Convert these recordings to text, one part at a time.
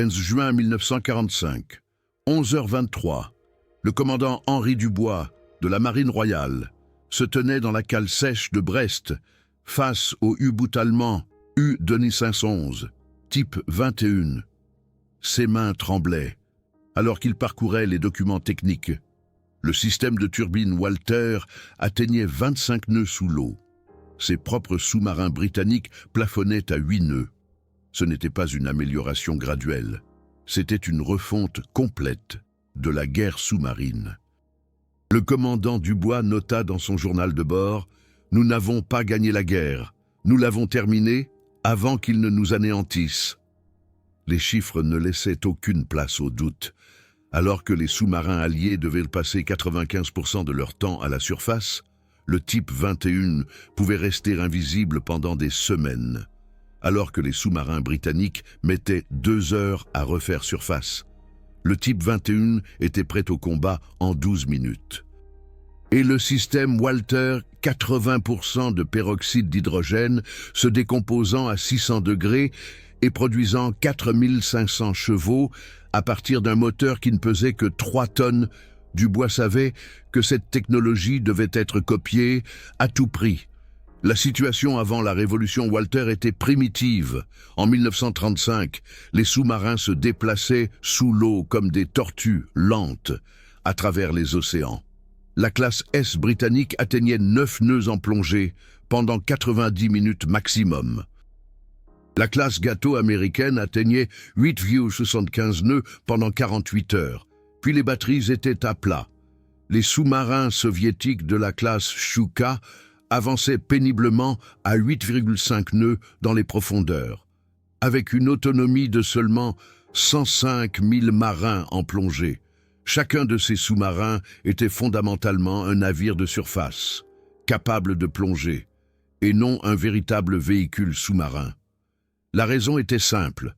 11 juin 1945, 11h23, le commandant Henri Dubois, de la Marine royale, se tenait dans la cale sèche de Brest, face au U-boot allemand U-Denis 511, type 21. Ses mains tremblaient, alors qu'il parcourait les documents techniques. Le système de turbine Walter atteignait 25 nœuds sous l'eau. Ses propres sous-marins britanniques plafonnaient à 8 nœuds. Ce n'était pas une amélioration graduelle, c'était une refonte complète de la guerre sous-marine. Le commandant Dubois nota dans son journal de bord « Nous n'avons pas gagné la guerre, nous l'avons terminée avant qu'ils ne nous anéantissent ». Les chiffres ne laissaient aucune place au doute. Alors que les sous-marins alliés devaient passer 95% de leur temps à la surface, le type 21 pouvait rester invisible pendant des semaines, alors que les sous-marins britanniques mettaient 2 heures à refaire surface. Le type 21 était prêt au combat en 12 minutes. Et le système Walter, 80% de peroxyde d'hydrogène, se décomposant à 600 degrés et produisant 4500 chevaux à partir d'un moteur qui ne pesait que 3 tonnes, Dubois savait que cette technologie devait être copiée à tout prix. La situation avant la révolution Walter était primitive. En 1935, les sous-marins se déplaçaient sous l'eau comme des tortues lentes à travers les océans. La classe S britannique atteignait 9 nœuds en plongée pendant 90 minutes maximum. La classe Gâteau américaine atteignait 8,75 nœuds pendant 48 heures, puis les batteries étaient à plat. Les sous-marins soviétiques de la classe Shuka avançaient péniblement à 8,5 nœuds dans les profondeurs, avec une autonomie de seulement 105 000 marins en plongée. Chacun de ces sous-marins était fondamentalement un navire de surface, capable de plonger, et non un véritable véhicule sous-marin. La raison était simple.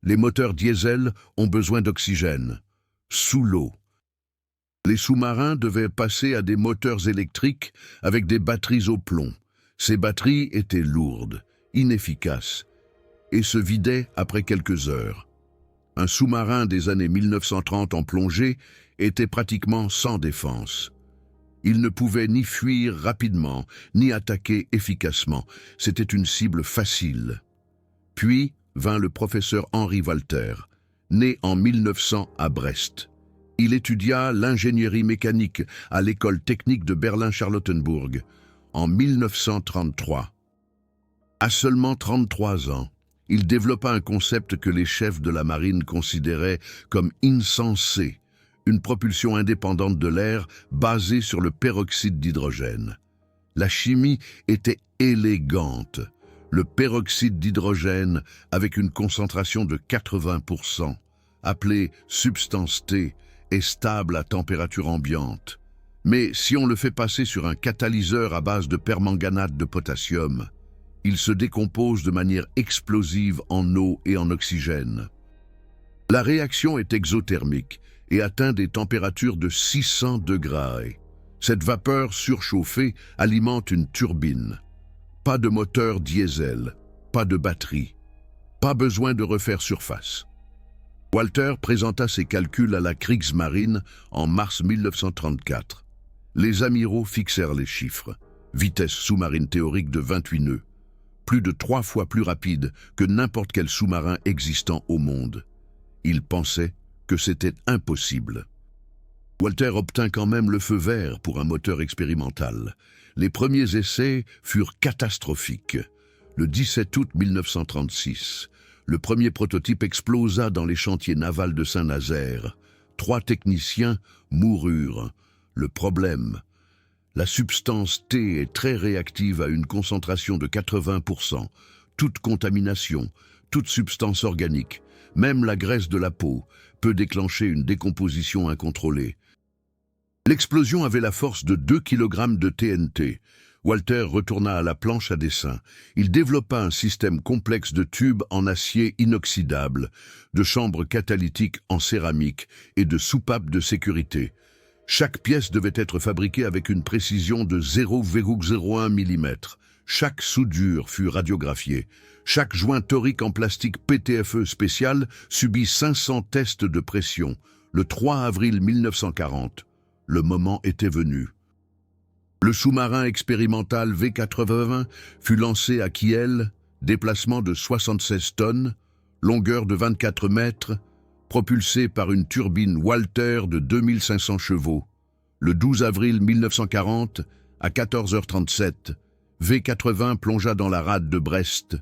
Les moteurs diesel ont besoin d'oxygène, sous l'eau. Les sous-marins devaient passer à des moteurs électriques avec des batteries au plomb. Ces batteries étaient lourdes, inefficaces, et se vidaient après quelques heures. Un sous-marin des années 1930 en plongée était pratiquement sans défense. Il ne pouvait ni fuir rapidement, ni attaquer efficacement. C'était une cible facile. Puis vint le professeur Henri Walter, né en 1900 à Brest. Il étudia l'ingénierie mécanique à l'école technique de Berlin-Charlottenburg en 1933. À seulement 33 ans, il développa un concept que les chefs de la marine considéraient comme insensé, une propulsion indépendante de l'air basée sur le peroxyde d'hydrogène. La chimie était élégante. Le peroxyde d'hydrogène avec une concentration de 80%, appelée substance T, est stable à température ambiante. Mais si on le fait passer sur un catalyseur à base de permanganate de potassium, il se décompose de manière explosive en eau et en oxygène. La réaction est exothermique et atteint des températures de 600 degrés. Cette vapeur surchauffée alimente une turbine. Pas de moteur diesel, pas de batterie, pas besoin de refaire surface. Walter présenta ses calculs à la Kriegsmarine en mars 1934. Les amiraux fixèrent les chiffres. Vitesse sous-marine théorique de 28 nœuds, plus de 3 fois plus rapide que n'importe quel sous-marin existant au monde. Ils pensaient que c'était impossible. Walter obtint quand même le feu vert pour un moteur expérimental. Les premiers essais furent catastrophiques. Le 17 août 1936, le premier prototype explosa dans les chantiers navals de Saint-Nazaire. 3 techniciens moururent. Le problème, la substance T est très réactive à une concentration de 80%. Toute contamination, toute substance organique, même la graisse de la peau, peut déclencher une décomposition incontrôlée. L'explosion avait la force de 2 kg de TNT. Walter retourna à la planche à dessin. Il développa un système complexe de tubes en acier inoxydable, de chambres catalytiques en céramique et de soupapes de sécurité. Chaque pièce devait être fabriquée avec une précision de 0,01 mm, Chaque soudure fut radiographiée. Chaque joint torique en plastique PTFE spécial subit 500 tests de pression. Le 3 avril 1940, le moment était venu. Le sous-marin expérimental V80 fut lancé à Kiel, déplacement de 76 tonnes, longueur de 24 mètres, propulsé par une turbine Walter de 2500 chevaux. Le 12 avril 1940, à 14h37, V80 plongea dans la rade de Brest.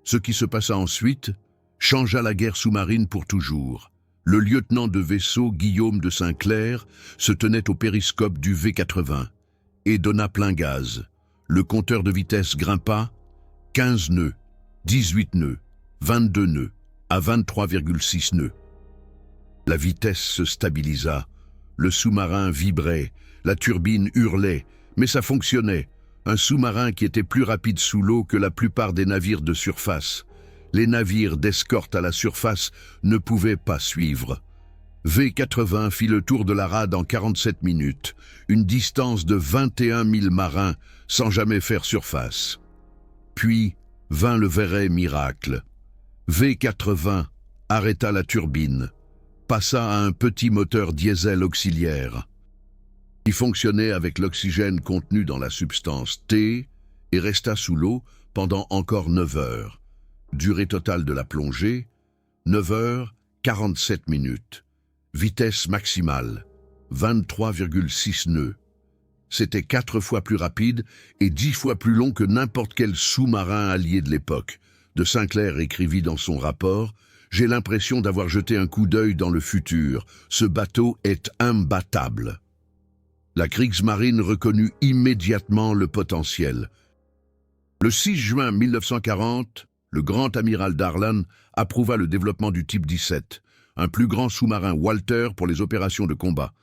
Ce qui se passa ensuite changea la guerre sous-marine pour toujours. Le lieutenant de vaisseau Guillaume de Saint-Clair se tenait au périscope du V80 et donna plein gaz. Le compteur de vitesse grimpa, 15 nœuds, 18 nœuds, 22 nœuds, à 23,6 nœuds. La vitesse se stabilisa, le sous-marin vibrait, la turbine hurlait, mais ça fonctionnait. Un sous-marin qui était plus rapide sous l'eau que la plupart des navires de surface. Les navires d'escorte à la surface ne pouvaient pas suivre. V80 fit le tour de la rade en 47 minutes, une distance de 21 000 marins sans jamais faire surface. Puis vint le vrai miracle. V80 arrêta la turbine, passa à un petit moteur diesel auxiliaire, qui fonctionnait avec l'oxygène contenu dans la substance T et resta sous l'eau pendant encore 9 heures. Durée totale de la plongée, 9 heures 47 minutes. Vitesse maximale, 23,6 nœuds. C'était 4 fois plus rapide et 10 fois plus long que n'importe quel sous-marin allié de l'époque. De Sinclair écrivit dans son rapport « J'ai l'impression d'avoir jeté un coup d'œil dans le futur. Ce bateau est imbattable. » La Kriegsmarine reconnut immédiatement le potentiel. Le 6 juin 1940, le grand amiral Darlan approuva le développement du type 17, un plus grand sous-marin Walter pour les opérations de combat.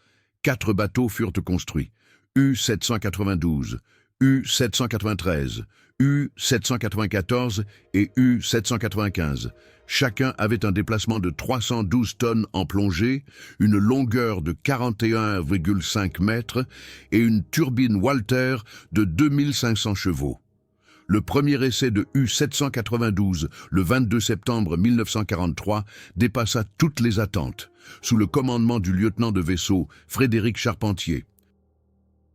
4 bateaux furent construits, U-792, U-793, U-794 et U-795. Chacun avait un déplacement de 312 tonnes en plongée, une longueur de 41,5 mètres et une turbine Walter de 2500 chevaux. Le premier essai de U-792, le 22 septembre 1943, dépassa toutes les attentes, sous le commandement du lieutenant de vaisseau Frédéric Charpentier.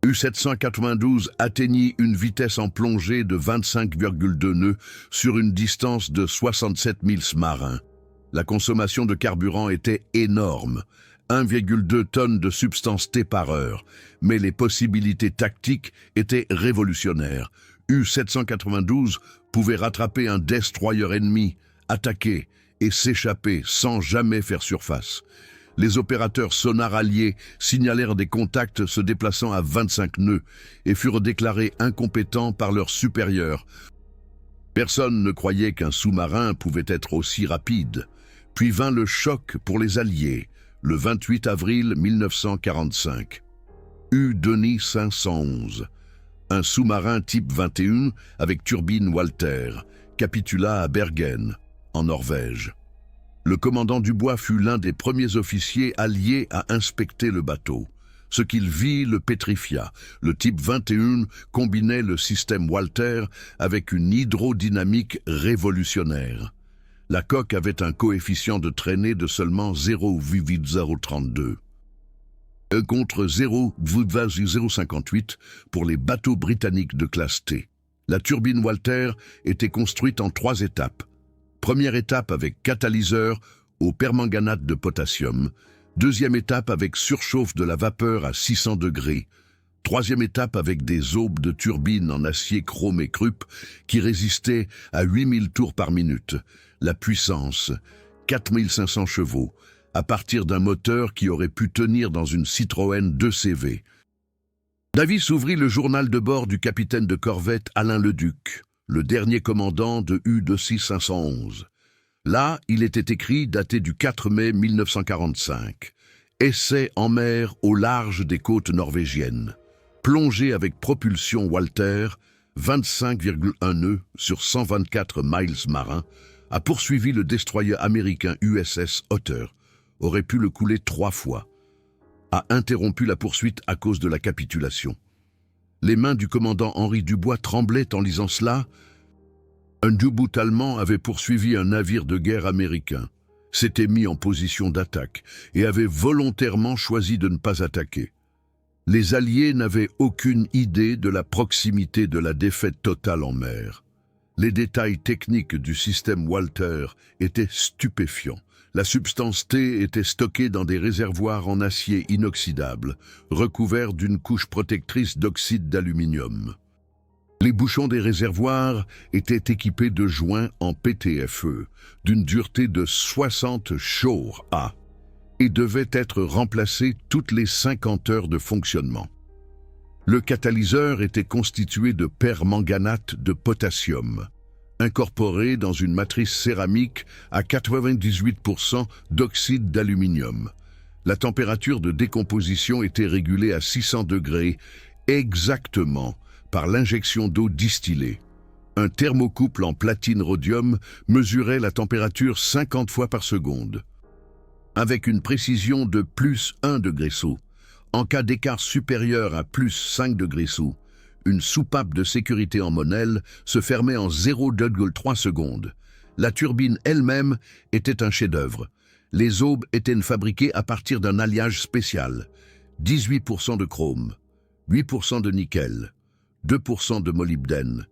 U-792 atteignit une vitesse en plongée de 25,2 nœuds sur une distance de 67 000 marins. La consommation de carburant était énorme, 1,2 tonnes de substance T par heure, mais les possibilités tactiques étaient révolutionnaires. U-792 pouvait rattraper un destroyer ennemi, attaquer et s'échapper sans jamais faire surface. Les opérateurs sonars alliés signalèrent des contacts se déplaçant à 25 nœuds et furent déclarés incompétents par leurs supérieurs. Personne ne croyait qu'un sous-marin pouvait être aussi rapide. Puis vint le choc pour les Alliés, le 28 avril 1945. U-Denis 511, un sous-marin type 21 avec turbine Walter, capitula à Bergen, en Norvège. Le commandant Dubois fut l'un des premiers officiers alliés à inspecter le bateau. Ce qu'il vit le pétrifia. Le type 21 combinait le système Walter avec une hydrodynamique révolutionnaire. La coque avait un coefficient de traînée de seulement 0,032. Contre 0,058 pour les bateaux britanniques de classe T. La turbine Walter était construite en 3 étapes. Première étape avec catalyseur au permanganate de potassium. Deuxième étape avec surchauffe de la vapeur à 600 degrés. Troisième étape avec des aubes de turbine en acier chrome et Krupp qui résistaient à 8000 tours par minute. La puissance, 4500 chevaux, à partir d'un moteur qui aurait pu tenir dans une Citroën 2CV. Davis ouvrit le journal de bord du capitaine de corvette Alain Leduc, le dernier commandant de U-Denis 511. Là, il était écrit, daté du 4 mai 1945. Essai en mer au large des côtes norvégiennes. Plongée avec propulsion Walter, 25,1 nœuds sur 124 miles marins, a poursuivi le destroyer américain USS Otter, aurait pu le couler 3 fois, a interrompu la poursuite à cause de la capitulation. Les mains du commandant Henri Dubois tremblaient en lisant cela. Un U-boot allemand avait poursuivi un navire de guerre américain, s'était mis en position d'attaque et avait volontairement choisi de ne pas attaquer. Les Alliés n'avaient aucune idée de la proximité de la défaite totale en mer. Les détails techniques du système Walter étaient stupéfiants. La substance T était stockée dans des réservoirs en acier inoxydable, recouverts d'une couche protectrice d'oxyde d'aluminium. Les bouchons des réservoirs étaient équipés de joints en PTFE, d'une dureté de 60 Shore A, et devaient être remplacés toutes les 50 heures de fonctionnement. Le catalyseur était constitué de permanganate de potassium, incorporé dans une matrice céramique à 98% d'oxyde d'aluminium. La température de décomposition était régulée à 600 degrés, exactement par l'injection d'eau distillée. Un thermocouple en platine-rhodium mesurait la température 50 fois par seconde. Avec une précision de plus 1 degré sous, en cas d'écart supérieur à plus 5 degrés sous, une soupape de sécurité en monelle se fermait en 0,3 secondes. La turbine elle-même était un chef-d'œuvre. Les aubes étaient fabriquées à partir d'un alliage spécial. 18% de chrome, 8% de nickel, 2% de molybdène,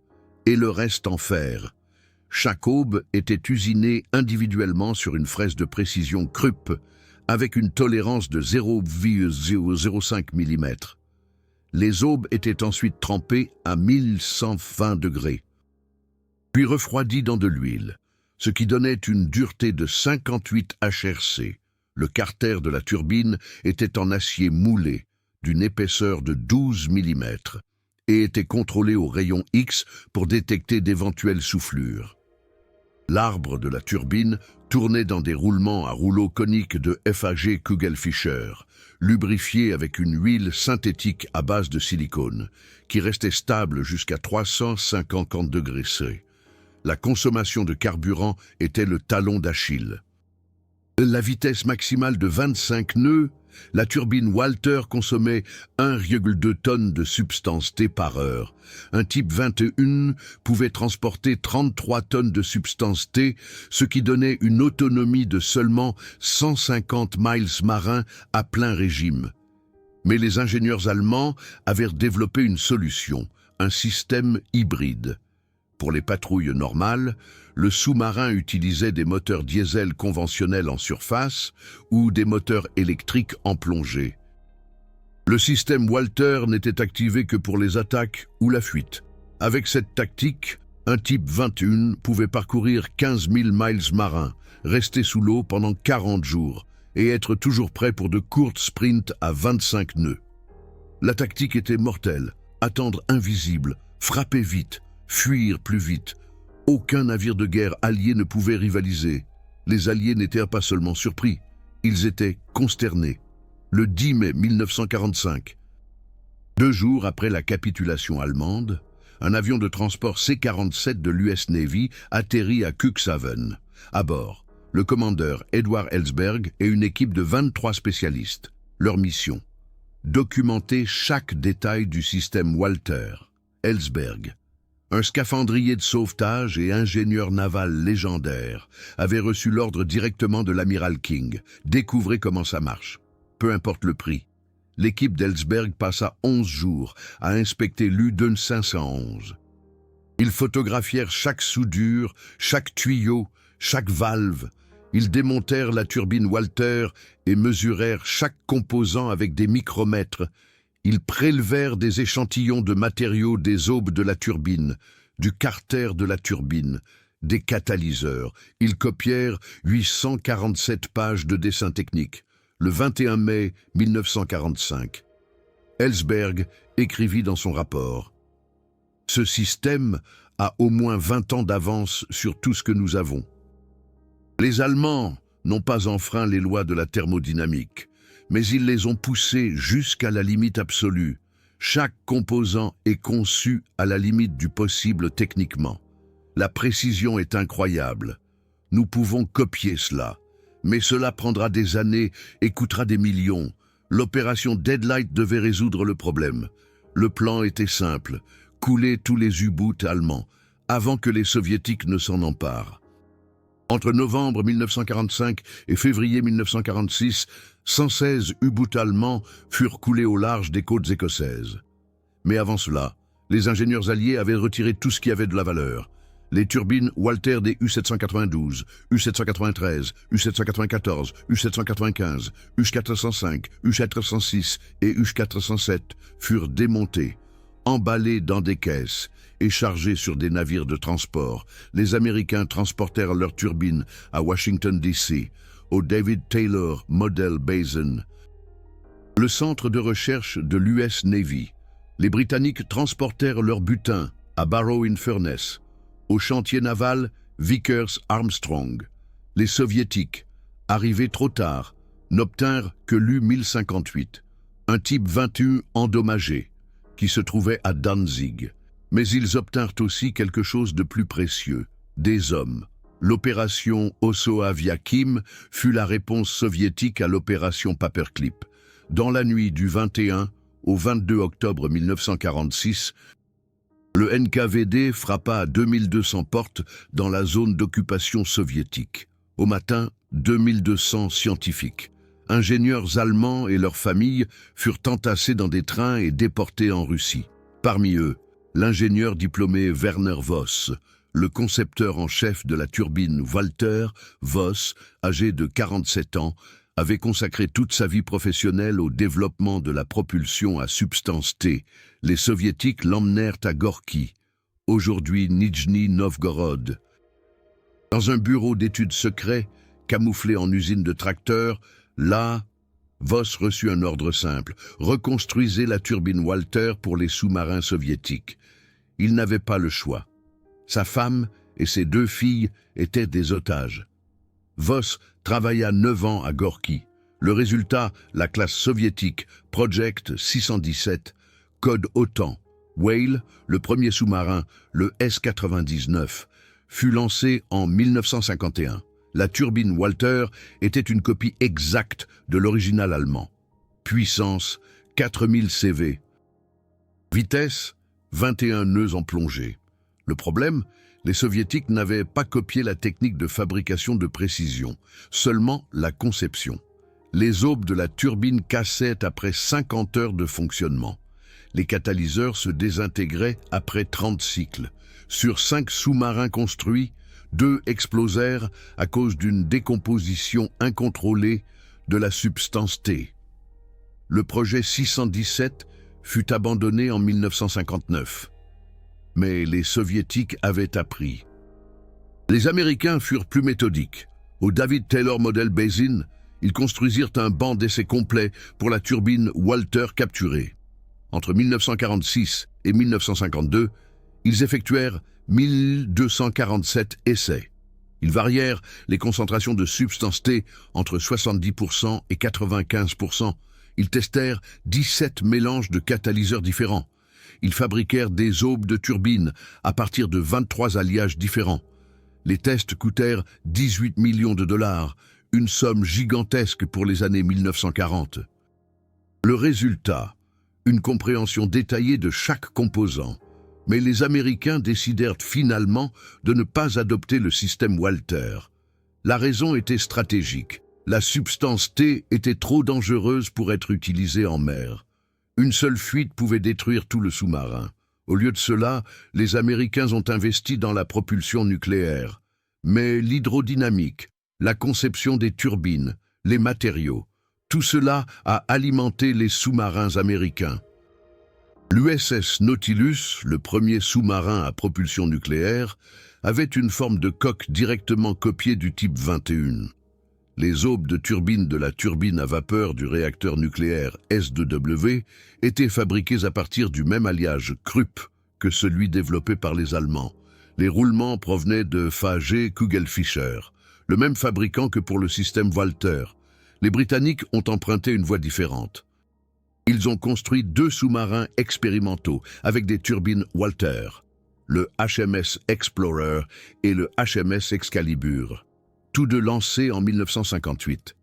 et le reste en fer. Chaque aube était usinée individuellement sur une fraise de précision Krupp, avec une tolérance de 0,005 mm. Les aubes étaient ensuite trempées à 1120 degrés, puis refroidies dans de l'huile, ce qui donnait une dureté de 58 HRC. Le carter de la turbine était en acier moulé, d'une épaisseur de 12 mm, et était contrôlé au rayon X pour détecter d'éventuelles soufflures. L'arbre de la turbine tournait dans des roulements à rouleaux coniques de FAG Kugelfischer, lubrifiés avec une huile synthétique à base de silicone, qui restait stable jusqu'à 350 degrés C. La consommation de carburant était le talon d'Achille. La vitesse maximale de 25 nœuds, la turbine Walter consommait 1,2 tonnes de substance T par heure. Un type 21 pouvait transporter 33 tonnes de substance T, ce qui donnait une autonomie de seulement 150 miles marins à plein régime. Mais les ingénieurs allemands avaient développé une solution, un système hybride. Pour les patrouilles normales, le sous-marin utilisait des moteurs diesel conventionnels en surface ou des moteurs électriques en plongée. Le système Walter n'était activé que pour les attaques ou la fuite. Avec cette tactique, un type 21 pouvait parcourir 15 000 miles marins, rester sous l'eau pendant 40 jours et être toujours prêt pour de courtes sprints à 25 nœuds. La tactique était mortelle, attendre invisible, frapper vite, fuir plus vite. Aucun navire de guerre allié ne pouvait rivaliser. Les Alliés n'étaient pas seulement surpris, ils étaient consternés. Le 10 mai 1945, 2 jours après la capitulation allemande, un avion de transport C-47 de l'US Navy atterrit à Cuxhaven. À bord, le commandeur Edward Ellsberg et une équipe de 23 spécialistes. Leur mission: documenter chaque détail du système Walter. Ellsberg, un scaphandrier de sauvetage et ingénieur naval légendaire, avait reçu l'ordre directement de l'amiral King. Découvrez comment ça marche. Peu importe le prix. L'équipe d'Ellsberg passa 11 jours à inspecter l'U-2 511. Ils photographièrent chaque soudure, chaque tuyau, chaque valve. Ils démontèrent la turbine Walter et mesurèrent chaque composant avec des micromètres. Ils prélevèrent des échantillons de matériaux des aubes de la turbine, du carter de la turbine, des catalyseurs. Ils copièrent 847 pages de dessins techniques. Le 21 mai 1945, Ellsberg écrivit dans son rapport: « Ce système a au moins 20 ans d'avance sur tout ce que nous avons. Les Allemands n'ont pas enfreint les lois de la thermodynamique, mais ils les ont poussées jusqu'à la limite absolue. Chaque composant est conçu à la limite du possible techniquement. La précision est incroyable. Nous pouvons copier cela. Mais cela prendra des années et coûtera des millions. L'opération Deadlight devait résoudre le problème. Le plan était simple, couler tous les U-boots allemands, avant que les soviétiques ne s'en emparent. Entre novembre 1945 et février 1946, 116 U-boots allemands furent coulés au large des côtes écossaises. Mais avant cela, les ingénieurs alliés avaient retiré tout ce qui avait de la valeur. Les turbines Walter des U-792, U-793, U-794, U-795, U-405, U-406 et U-407 furent démontées, emballées dans des caisses et chargées sur des navires de transport. Les Américains transportèrent leurs turbines à Washington, D.C., au David Taylor Model Basin, le centre de recherche de l'US Navy. Les Britanniques transportèrent leur butin à Barrow-in-Furness, au chantier naval Vickers-Armstrong. Les Soviétiques, arrivés trop tard, n'obtinrent que l'U-1058, un type 21 endommagé, qui se trouvait à Danzig. Mais ils obtinrent aussi quelque chose de plus précieux, des hommes. L'opération Osso-Aviakim fut la réponse soviétique à l'opération Paperclip. Dans la nuit du 21 au 22 octobre 1946, le NKVD frappa à 2200 portes dans la zone d'occupation soviétique. Au matin, 2200 scientifiques, ingénieurs allemands et leurs familles furent entassés dans des trains et déportés en Russie. Parmi eux, l'ingénieur diplômé Werner Voss, le concepteur en chef de la turbine Walter, Voss, âgé de 47 ans, avait consacré toute sa vie professionnelle au développement de la propulsion à substance T. Les Soviétiques l'emmenèrent à Gorky, aujourd'hui Nijni Novgorod. Dans un bureau d'études secret, camouflé en usine de tracteurs, là, Voss reçut un ordre simple: reconstruisez la turbine Walter pour les sous-marins soviétiques. Il n'avait pas le choix. Sa femme et ses 2 filles étaient des otages. Voss travailla 9 ans à Gorky. Le résultat, la classe soviétique Project 617, code OTAN, Whale, le premier sous-marin, le S-99, fut lancé en 1951. La turbine Walter était une copie exacte de l'original allemand. Puissance, 4000 CV. Vitesse, 21 nœuds en plongée. Le problème, les Soviétiques n'avaient pas copié la technique de fabrication de précision, seulement la conception. Les aubes de la turbine cassaient après 50 heures de fonctionnement. Les catalyseurs se désintégraient après 30 cycles. Sur 5 sous-marins construits, 2 explosèrent à cause d'une décomposition incontrôlée de la substance T. Le projet 617 fut abandonné en 1959. Mais les Soviétiques avaient appris. Les Américains furent plus méthodiques. Au David Taylor Model Basin, ils construisirent un banc d'essai complet pour la turbine Walter capturée. Entre 1946 et 1952, ils effectuèrent 1247 essais. Ils varièrent les concentrations de substance T entre 70% et 95%. Ils testèrent 17 mélanges de catalyseurs différents. Ils fabriquèrent des aubes de turbines à partir de 23 alliages différents. Les tests coûtèrent 18 millions de dollars, une somme gigantesque pour les années 1940. Le résultat, une compréhension détaillée de chaque composant. Mais les Américains décidèrent finalement de ne pas adopter le système Walter. La raison était stratégique. La substance T était trop dangereuse pour être utilisée en mer. Une seule fuite pouvait détruire tout le sous-marin. Au lieu de cela, les Américains ont investi dans la propulsion nucléaire. Mais l'hydrodynamique, la conception des turbines, les matériaux, tout cela a alimenté les sous-marins américains. L'USS Nautilus, le premier sous-marin à propulsion nucléaire, avait une forme de coque directement copiée du type 21. Les aubes de turbine de la turbine à vapeur du réacteur nucléaire S2W étaient fabriquées à partir du même alliage Krupp que celui développé par les Allemands. Les roulements provenaient de FAG Kugelfischer, le même fabricant que pour le système Walter. Les Britanniques ont emprunté une voie différente. Ils ont construit 2 sous-marins expérimentaux avec des turbines Walter, le HMS Explorer et le HMS Excalibur, tous 2 lancés en 1958.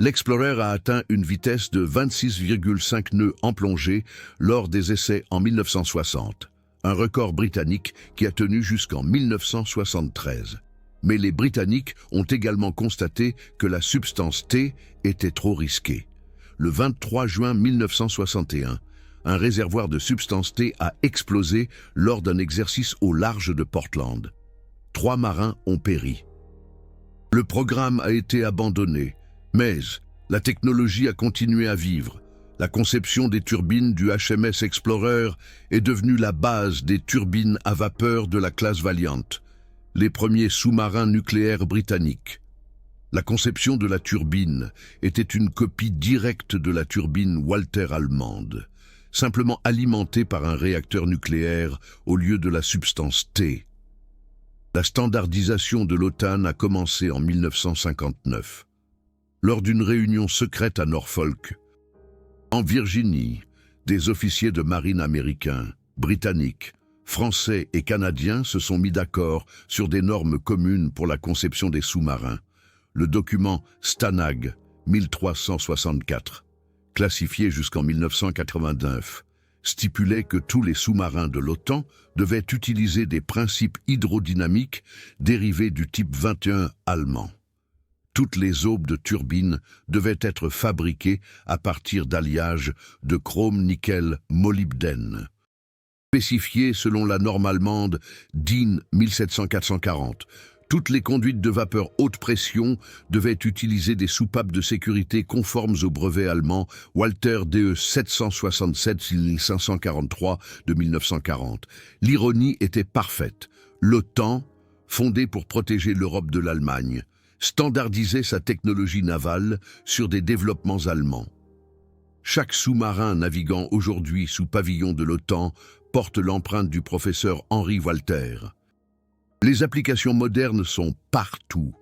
L'Explorer a atteint une vitesse de 26,5 nœuds en plongée lors des essais en 1960, un record britannique qui a tenu jusqu'en 1973. Mais les Britanniques ont également constaté que la substance T était trop risquée. Le 23 juin 1961, un réservoir de substance T a explosé lors d'un exercice au large de Portland. 3 marins ont péri. Le programme a été abandonné, mais la technologie a continué à vivre. La conception des turbines du HMS Explorer est devenue la base des turbines à vapeur de la classe Valiant, les premiers sous-marins nucléaires britanniques. La conception de la turbine était une copie directe de la turbine Walter allemande, simplement alimentée par un réacteur nucléaire au lieu de la substance T. La standardisation de l'OTAN a commencé en 1959. Lors d'une réunion secrète à Norfolk, en Virginie, des officiers de marine américains, britanniques, français et canadiens se sont mis d'accord sur des normes communes pour la conception des sous-marins. Le document Stanag 1364, classifié jusqu'en 1989, stipulait que tous les sous-marins de l'OTAN devaient utiliser des principes hydrodynamiques dérivés du type 21 allemand. Toutes les aubes de turbines devaient être fabriquées à partir d'alliages de chrome-nickel-molybdène, spécifiées selon la norme allemande DIN 17440. Toutes les conduites de vapeur haute pression devaient utiliser des soupapes de sécurité conformes au brevet allemand Walter DE 767-543 de 1940. L'ironie était parfaite. L'OTAN, fondée pour protéger l'Europe de l'Allemagne, standardisait sa technologie navale sur des développements allemands. Chaque sous-marin naviguant aujourd'hui sous pavillon de l'OTAN porte l'empreinte du professeur Henry Walter. Les applications modernes sont partout.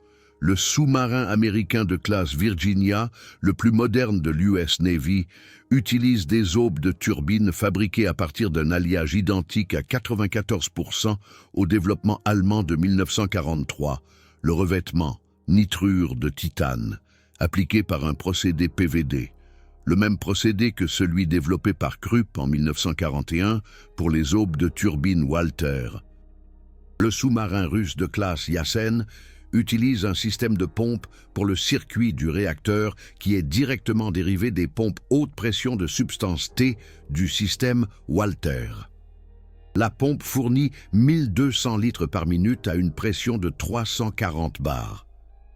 Le sous-marin américain de classe Virginia, le plus moderne de l'US Navy, utilise des aubes de turbines fabriquées à partir d'un alliage identique à 94% au développement allemand de 1943, le revêtement nitrure de titane, appliqué par un procédé PVD. Le même procédé que celui développé par Krupp en 1941 pour les aubes de turbines Walter. Le sous-marin russe de classe Yasen utilise un système de pompe pour le circuit du réacteur qui est directement dérivé des pompes haute pression de substance T du système Walter. La pompe fournit 1200 litres par minute à une pression de 340 bars.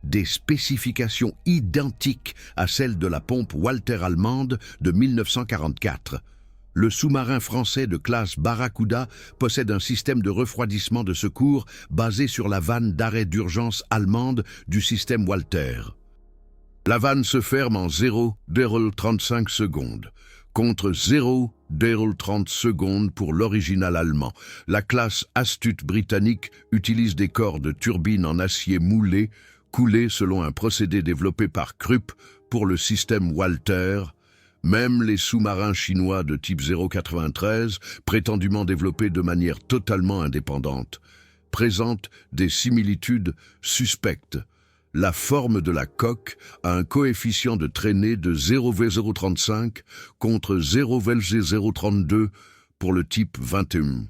Des spécifications identiques à celles de la pompe Walter allemande de 1944. Le sous-marin français de classe Barracuda possède un système de refroidissement de secours basé sur la vanne d'arrêt d'urgence allemande du système Walter. La vanne se ferme en 0,35 secondes, contre 0,30 secondes pour l'original allemand. La classe Astute britannique utilise des corps de turbine en acier moulé, coulés selon un procédé développé par Krupp pour le système Walter. Même les sous-marins chinois de type 093, prétendument développés de manière totalement indépendante, présentent des similitudes suspectes. La forme de la coque a un coefficient de traînée de 0,035 contre 0,032 pour le type 21.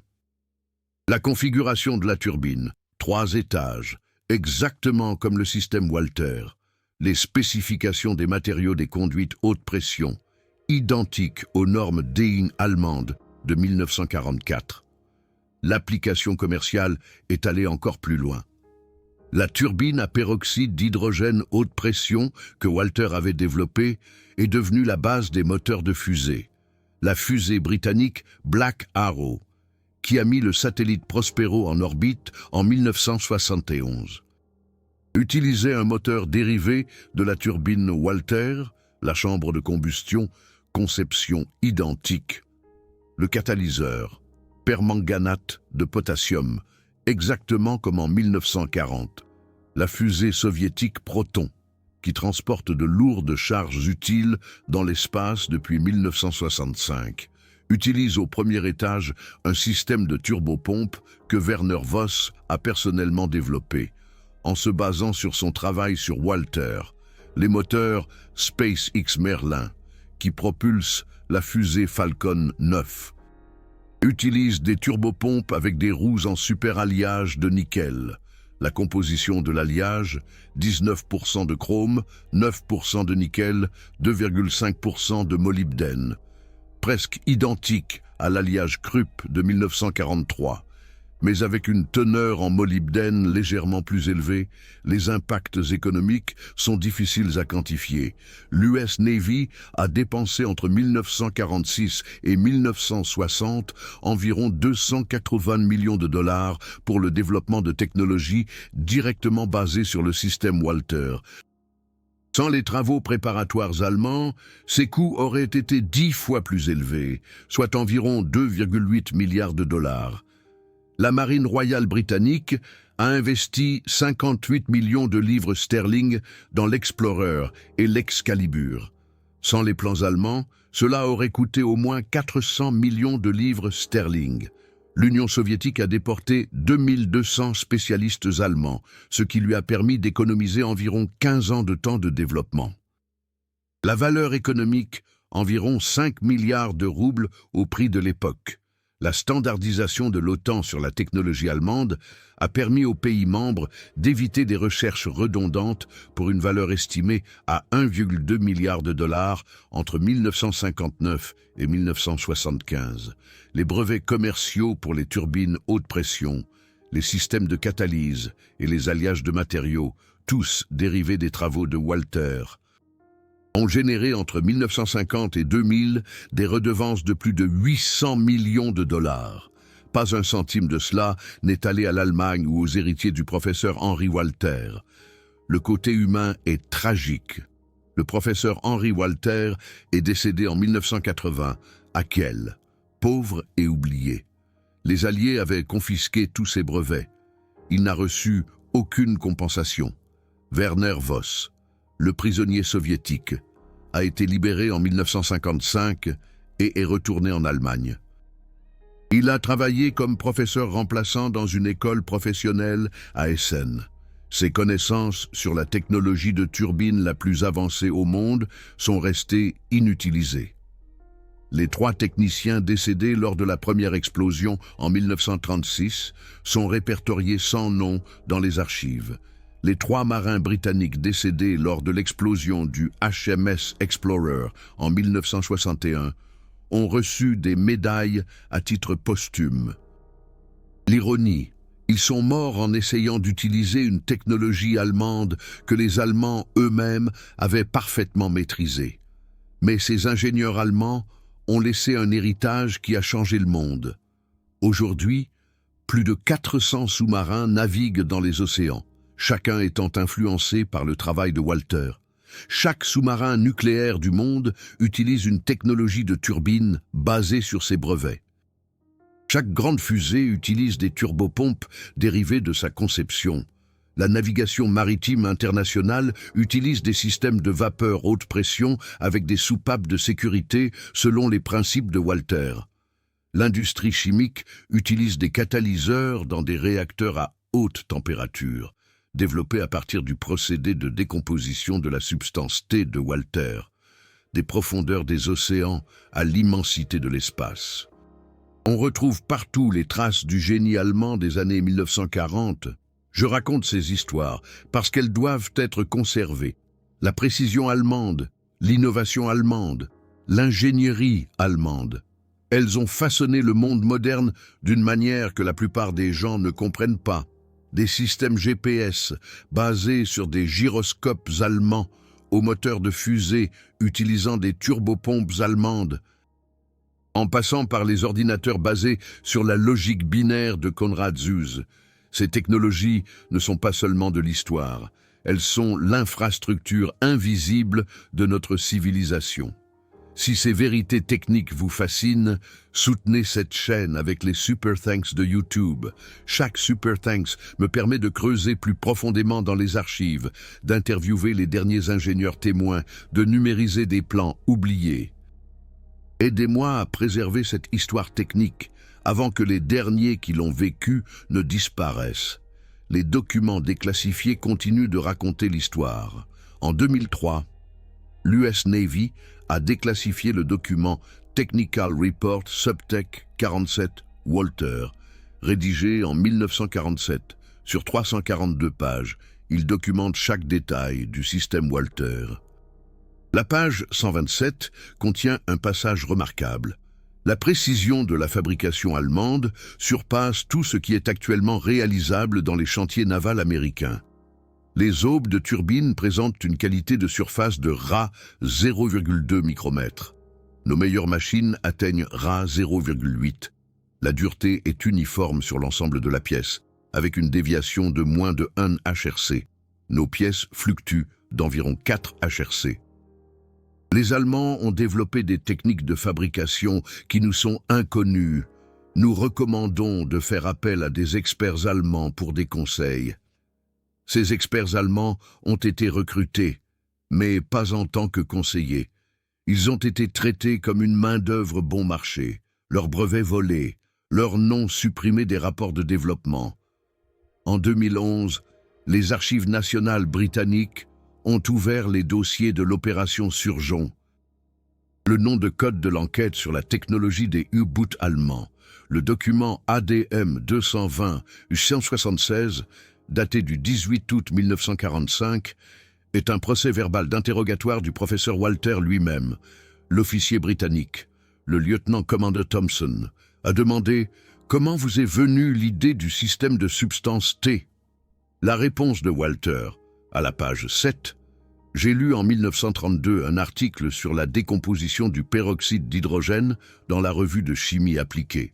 La configuration de la turbine, 3 étages, exactement comme le système Walter. Les spécifications des matériaux des conduites haute pression, identiques aux normes DIN allemandes de 1944. L'application commerciale est allée encore plus loin. La turbine à peroxyde d'hydrogène haute pression que Walter avait développée est devenue la base des moteurs de fusée. La fusée britannique Black Arrow, qui a mis le satellite Prospero en orbite en 1971. Utilisait un moteur dérivé de la turbine Walter, la chambre de combustion, conception identique. Le catalyseur, permanganate de potassium, exactement comme en 1940. La fusée soviétique Proton, qui transporte de lourdes charges utiles dans l'espace depuis 1965, utilise au premier étage un système de turbopompe que Werner Voss a personnellement développé, en se basant sur son travail sur Walter. les moteurs SpaceX Merlin, qui propulsent la fusée Falcon 9, utilisent des turbopompes avec des roues en superalliage de nickel. La composition de l'alliage, 19% de chrome, 9% de nickel, 2,5% de molybdène, presque identique à l'alliage Krupp de 1943. Mais avec une teneur en molybdène légèrement plus élevée, les impacts économiques sont difficiles à quantifier. L'US Navy a dépensé entre 1946 et 1960 environ 280 millions de dollars pour le développement de technologies directement basées sur le système Walter. Sans les travaux préparatoires allemands, ces coûts auraient été 10 fois plus élevés, soit environ 2,8 milliards de dollars. La Marine royale britannique a investi 58 millions de livres sterling dans l'Explorer et l'Excalibur. Sans les plans allemands, cela aurait coûté au moins 400 millions de livres sterling. L'Union soviétique a déporté 2200 spécialistes allemands, ce qui lui a permis d'économiser environ 15 ans de temps de développement. La valeur économique, environ 5 milliards de roubles au prix de l'époque. La standardisation de l'OTAN sur la technologie allemande a permis aux pays membres d'éviter des recherches redondantes pour une valeur estimée à 1,2 milliard de dollars entre 1959 et 1975. Les brevets commerciaux pour les turbines haute pression, les systèmes de catalyse et les alliages de matériaux, tous dérivés des travaux de Walter, ont généré entre 1950 et 2000 des redevances de plus de 800 millions de dollars. Pas un centime de cela n'est allé à l'Allemagne ou aux héritiers du professeur Henry Walter. Le côté humain est tragique. Le professeur Henry Walter est décédé en 1980 à Kiel, pauvre et oublié. Les Alliés avaient confisqué tous ses brevets. Il n'a reçu aucune compensation. Werner Voss, le prisonnier soviétique, a été libéré en 1955 et est retourné en Allemagne. Il a travaillé comme professeur remplaçant dans une école professionnelle à Essen. Ses connaissances sur la technologie de turbine la plus avancée au monde sont restées inutilisées. Les 3 techniciens décédés lors de la première explosion en 1936 sont répertoriés sans nom dans les archives. Les 3 marins britanniques décédés lors de l'explosion du HMS Explorer en 1961 ont reçu des médailles à titre posthume. L'ironie, ils sont morts en essayant d'utiliser une technologie allemande que les Allemands eux-mêmes avaient parfaitement maîtrisée. Mais ces ingénieurs allemands ont laissé un héritage qui a changé le monde. Aujourd'hui, plus de 400 sous-marins naviguent dans les océans, chacun étant influencé par le travail de Walter. Chaque sous-marin nucléaire du monde utilise une technologie de turbine basée sur ses brevets. Chaque grande fusée utilise des turbopompes dérivées de sa conception. La navigation maritime internationale utilise des systèmes de vapeur haute pression avec des soupapes de sécurité selon les principes de Walter. L'industrie chimique utilise des catalyseurs dans des réacteurs à haute température, développés à partir du procédé de décomposition de la substance T de Walter, des profondeurs des océans à l'immensité de l'espace. On retrouve partout les traces du génie allemand des années 1940. Je raconte ces histoires parce qu'elles doivent être conservées. La précision allemande, l'innovation allemande, l'ingénierie allemande. Elles ont façonné le monde moderne d'une manière que la plupart des gens ne comprennent pas. Des systèmes GPS basés sur des gyroscopes allemands, aux moteurs de fusée utilisant des turbopompes allemandes, en passant par les ordinateurs basés sur la logique binaire de Konrad Zuse. Ces technologies ne sont pas seulement de l'histoire, elles sont l'infrastructure invisible de notre civilisation. Si ces vérités techniques vous fascinent, soutenez cette chaîne avec les Super Thanks de YouTube. Chaque Super Thanks me permet de creuser plus profondément dans les archives, d'interviewer les derniers ingénieurs témoins, de numériser des plans oubliés. Aidez-moi à préserver cette histoire technique avant que les derniers qui l'ont vécue ne disparaissent. Les documents déclassifiés continuent de raconter l'histoire. En 2003, l'US Navy a déclassifié le document Technical Report Subtech 47 Walter, rédigé en 1947, sur 342 pages. Il documente chaque détail du système Walter. La page 127 contient un passage remarquable. La précision de la fabrication allemande surpasse tout ce qui est actuellement réalisable dans les chantiers navals américains. Les aubes de turbines présentent une qualité de surface de Ra 0,2 micromètres. Nos meilleures machines atteignent Ra 0,8. La dureté est uniforme sur l'ensemble de la pièce, avec une déviation de moins de 1 HRC. Nos pièces fluctuent d'environ 4 HRC. Les Allemands ont développé des techniques de fabrication qui nous sont inconnues. Nous recommandons de faire appel à des experts allemands pour des conseils. Ces experts allemands ont été recrutés, mais pas en tant que conseillers. Ils ont été traités comme une main-d'œuvre bon marché, leurs brevets volés, leurs noms supprimés des rapports de développement. En 2011, les archives nationales britanniques ont ouvert les dossiers de l'opération Surgeon. Le nom de code de l'enquête sur la technologie des U-boots allemands, le document ADM 220-176, daté du 18 août 1945, est un procès-verbal d'interrogatoire du professeur Walter lui-même. L'officier britannique, le lieutenant-commandeur Thompson, a demandé « Comment vous est venue l'idée du système de substance T ?» La réponse de Walter, à la page 7, « J'ai lu en 1932 un article sur la décomposition du peroxyde d'hydrogène dans la revue de chimie appliquée.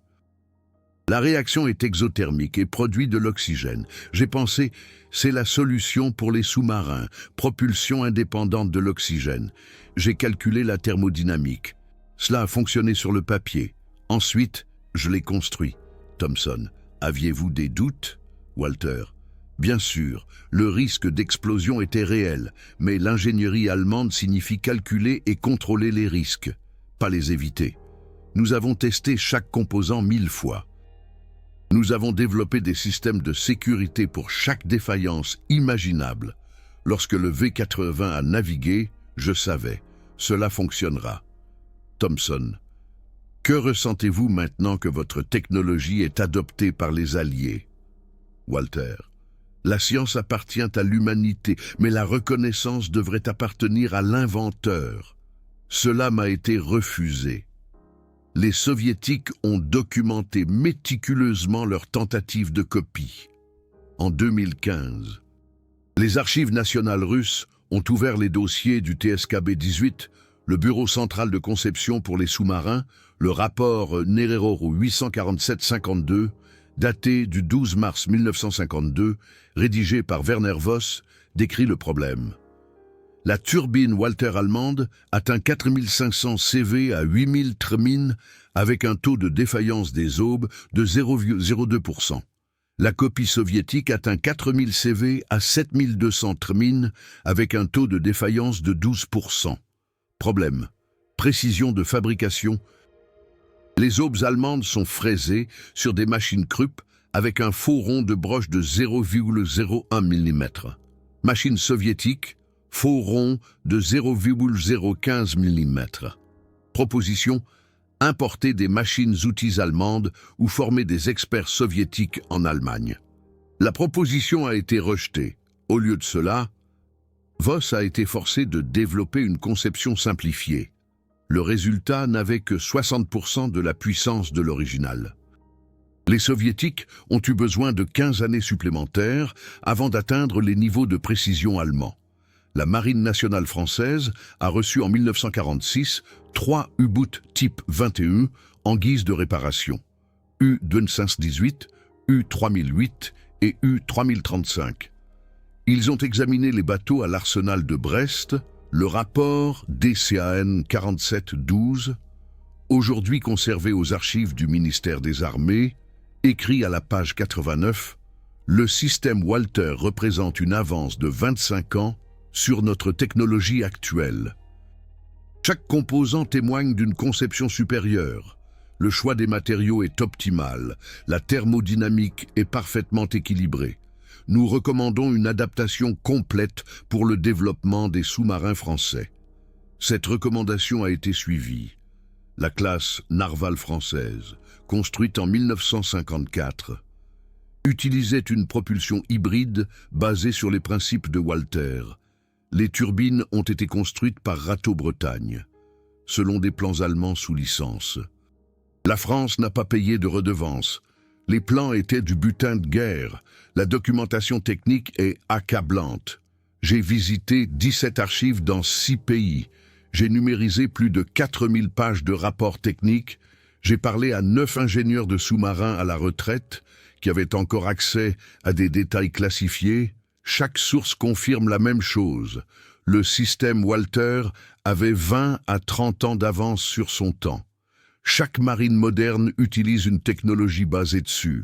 La réaction est exothermique et produit de l'oxygène. J'ai pensé, c'est la solution pour les sous-marins, propulsion indépendante de l'oxygène. J'ai calculé la thermodynamique. Cela a fonctionné sur le papier. Ensuite, je l'ai construit. » Thomson, aviez-vous des doutes? Walter, bien sûr, le risque d'explosion était réel, mais l'ingénierie allemande signifie calculer et contrôler les risques, pas les éviter. Nous avons testé chaque composant 1000 fois. Nous avons développé des systèmes de sécurité pour chaque défaillance imaginable. Lorsque le V-80 a navigué, je savais, cela fonctionnera. Thomson, que ressentez-vous maintenant que votre technologie est adoptée par les Alliés? Walter, la science appartient à l'humanité, mais la reconnaissance devrait appartenir à l'inventeur. Cela m'a été refusé. Les Soviétiques ont documenté méticuleusement leurs tentatives de copie. En 2015, les archives nationales russes ont ouvert les dossiers du TSKB-18, le Bureau central de conception pour les sous-marins, le rapport Nerero 847-52, daté du 12 mars 1952, rédigé par Werner Voss, décrit le problème. La turbine Walter allemande atteint 4500 CV à 8000 trmin avec un taux de défaillance des aubes de 0,02%. La copie soviétique atteint 4000 CV à 7200 trmin avec un taux de défaillance de 12%. Problème: précision de fabrication. Les aubes allemandes sont fraisées sur des machines Krupp avec un faux rond de broche de 0,01 mm. Machine soviétique, faux rond de 0,015 mm. Proposition: importer des machines-outils allemandes ou former des experts soviétiques en Allemagne. La proposition a été rejetée. Au lieu de cela, Voss a été forcé de développer une conception simplifiée. Le résultat n'avait que 60% de la puissance de l'original. Les Soviétiques ont eu besoin de 15 années supplémentaires avant d'atteindre les niveaux de précision allemands. La Marine nationale française a reçu en 1946 3 U-boots type 21 en guise de réparation. U-2518, U-3008 et U-3035. Ils ont examiné les bateaux à l'arsenal de Brest, le rapport DCAN 4712, aujourd'hui conservé aux archives du ministère des Armées, écrit à la page 89, le système Walter représente une avance de 25 ans sur notre technologie actuelle. Chaque composant témoigne d'une conception supérieure. Le choix des matériaux est optimal, la thermodynamique est parfaitement équilibrée. nous recommandons une adaptation complète pour le développement des sous-marins français. Cette recommandation a été suivie. La classe Narval française, construite en 1954, utilisait une propulsion hybride basée sur les principes de Walter. Les turbines ont été construites par Rateau Bretagne, selon des plans allemands sous licence. La France n'a pas payé de redevance. Les plans étaient du butin de guerre. La documentation technique est accablante. J'ai visité 17 archives dans 6 pays. J'ai numérisé plus de 4000 pages de rapports techniques. J'ai parlé à 9 ingénieurs de sous-marins à la retraite qui avaient encore accès à des détails classifiés. Chaque source confirme la même chose. Le système Walter avait 20 à 30 ans d'avance sur son temps. Chaque marine moderne utilise une technologie basée dessus.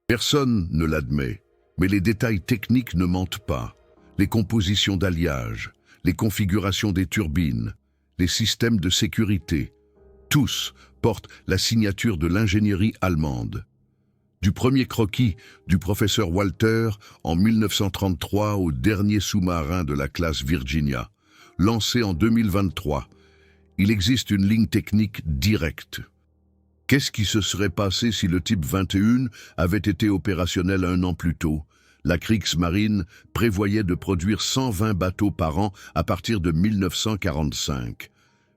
Personne ne l'admet, mais les détails techniques ne mentent pas. Les compositions d'alliage, les configurations des turbines, les systèmes de sécurité, tous portent la signature de l'ingénierie allemande. Du premier croquis du professeur Walter en 1933 au dernier sous-marin de la classe Virginia, lancé en 2023, il existe une ligne technique directe. Qu'est-ce qui se serait passé si le type 21 avait été opérationnel 1 an plus tôt? La Kriegsmarine prévoyait de produire 120 bateaux par an à partir de 1945.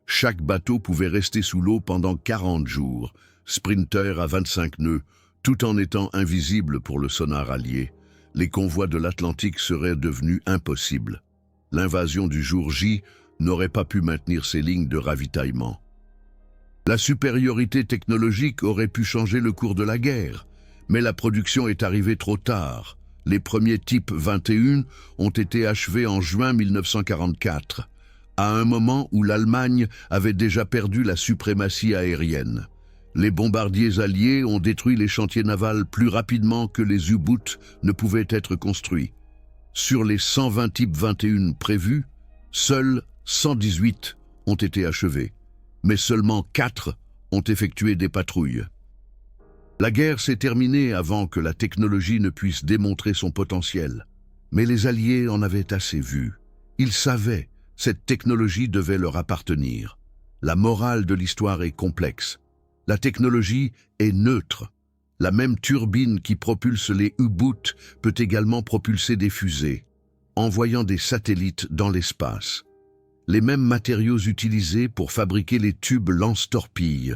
Chaque bateau pouvait rester sous l'eau pendant 40 jours, Sprinter à 25 nœuds, tout en étant invisible pour le sonar allié. Les convois de l'Atlantique seraient devenus impossibles. L'invasion du jour J n'aurait pas pu maintenir ces lignes de ravitaillement. La supériorité technologique aurait pu changer le cours de la guerre, mais la production est arrivée trop tard. Les premiers types 21 ont été achevés en juin 1944, à un moment où l'Allemagne avait déjà perdu la suprématie aérienne. Les bombardiers alliés ont détruit les chantiers navals plus rapidement que les U-boots ne pouvaient être construits. Sur les 120 types 21 prévus, seuls 118 ont été achevés, mais seulement 4 ont effectué des patrouilles. La guerre s'est terminée avant que la technologie ne puisse démontrer son potentiel, mais les Alliés en avaient assez vu. Ils savaient cette technologie devait leur appartenir. La morale de l'histoire est complexe. La technologie est neutre. La même turbine qui propulse les U-boots peut également propulser des fusées, envoyant des satellites dans l'espace. Les mêmes matériaux utilisés pour fabriquer les tubes lance-torpilles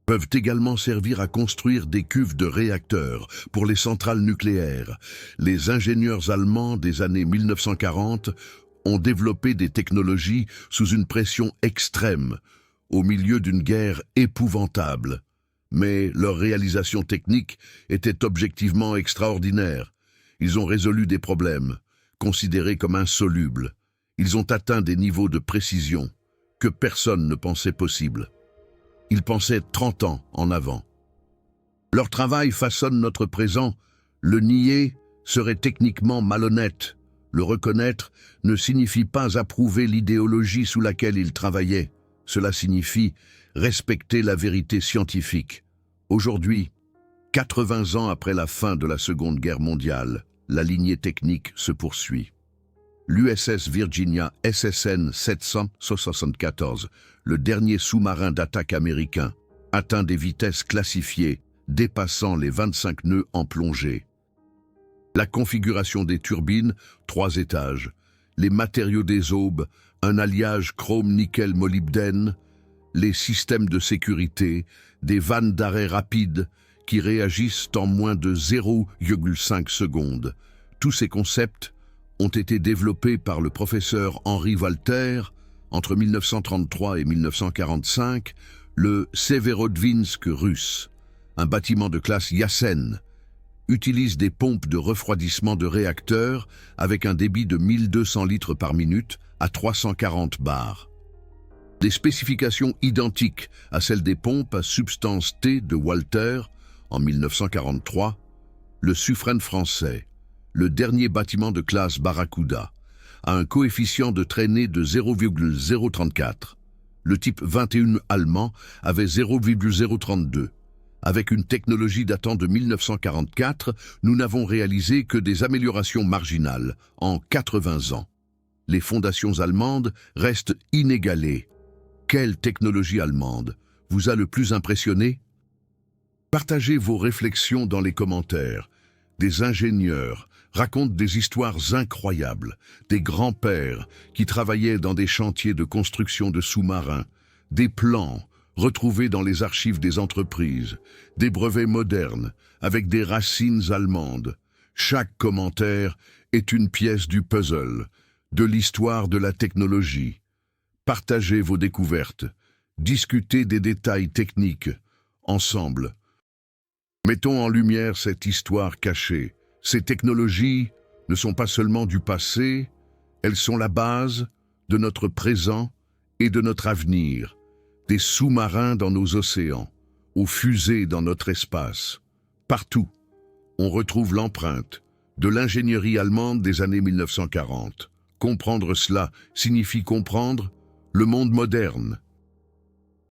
peuvent également servir à construire des cuves de réacteurs pour les centrales nucléaires. Les ingénieurs allemands des années 1940 ont développé des technologies sous une pression extrême, au milieu d'une guerre épouvantable. Mais leur réalisation technique était objectivement extraordinaire. Ils ont résolu des problèmes, considérés comme insolubles. Ils ont atteint des niveaux de précision que personne ne pensait possibles. Ils pensaient 30 ans en avant. Leur travail façonne notre présent. Le nier serait techniquement malhonnête. Le reconnaître ne signifie pas approuver l'idéologie sous laquelle ils travaillaient. Cela signifie respecter la vérité scientifique. Aujourd'hui, 80 ans après la fin de la Seconde Guerre mondiale, la lignée technique se poursuit. L'USS Virginia SSN 774, le dernier sous-marin d'attaque américain, atteint des vitesses classifiées dépassant les 25 nœuds en plongée. La configuration des turbines, 3 étages, les matériaux des aubes, un alliage chrome-nickel-molybdène, les systèmes de sécurité, des vannes d'arrêt rapide qui réagissent en moins de 0,5 secondes. Tous ces concepts ont été développés par le professeur Henri Walter entre 1933 et 1945, le Severodvinsk russe, un bâtiment de classe Yasen, utilise des pompes de refroidissement de réacteurs avec un débit de 1200 litres par minute à 340 bars. Des spécifications identiques à celles des pompes à substance T de Walter en 1943, le Suffren français, le dernier bâtiment de classe Barracuda, a un coefficient de traînée de 0,034. Le type 21 allemand avait 0,032. Avec une technologie datant de 1944, nous n'avons réalisé que des améliorations marginales en 80 ans. Les fondations allemandes restent inégalées. Quelle technologie allemande vous a le plus impressionné? Partagez vos réflexions dans les commentaires. Des ingénieurs racontent des histoires incroyables, des grands-pères qui travaillaient dans des chantiers de construction de sous-marins, des plans retrouvés dans les archives des entreprises, des brevets modernes avec des racines allemandes. Chaque commentaire est une pièce du puzzle, de l'histoire de la technologie. Partagez vos découvertes, discutez des détails techniques, ensemble. Mettons en lumière cette histoire cachée. Ces technologies ne sont pas seulement du passé, elles sont la base de notre présent et de notre avenir. Des sous-marins dans nos océans, aux fusées dans notre espace. Partout, on retrouve l'empreinte de l'ingénierie allemande des années 1940. Comprendre cela signifie comprendre le monde moderne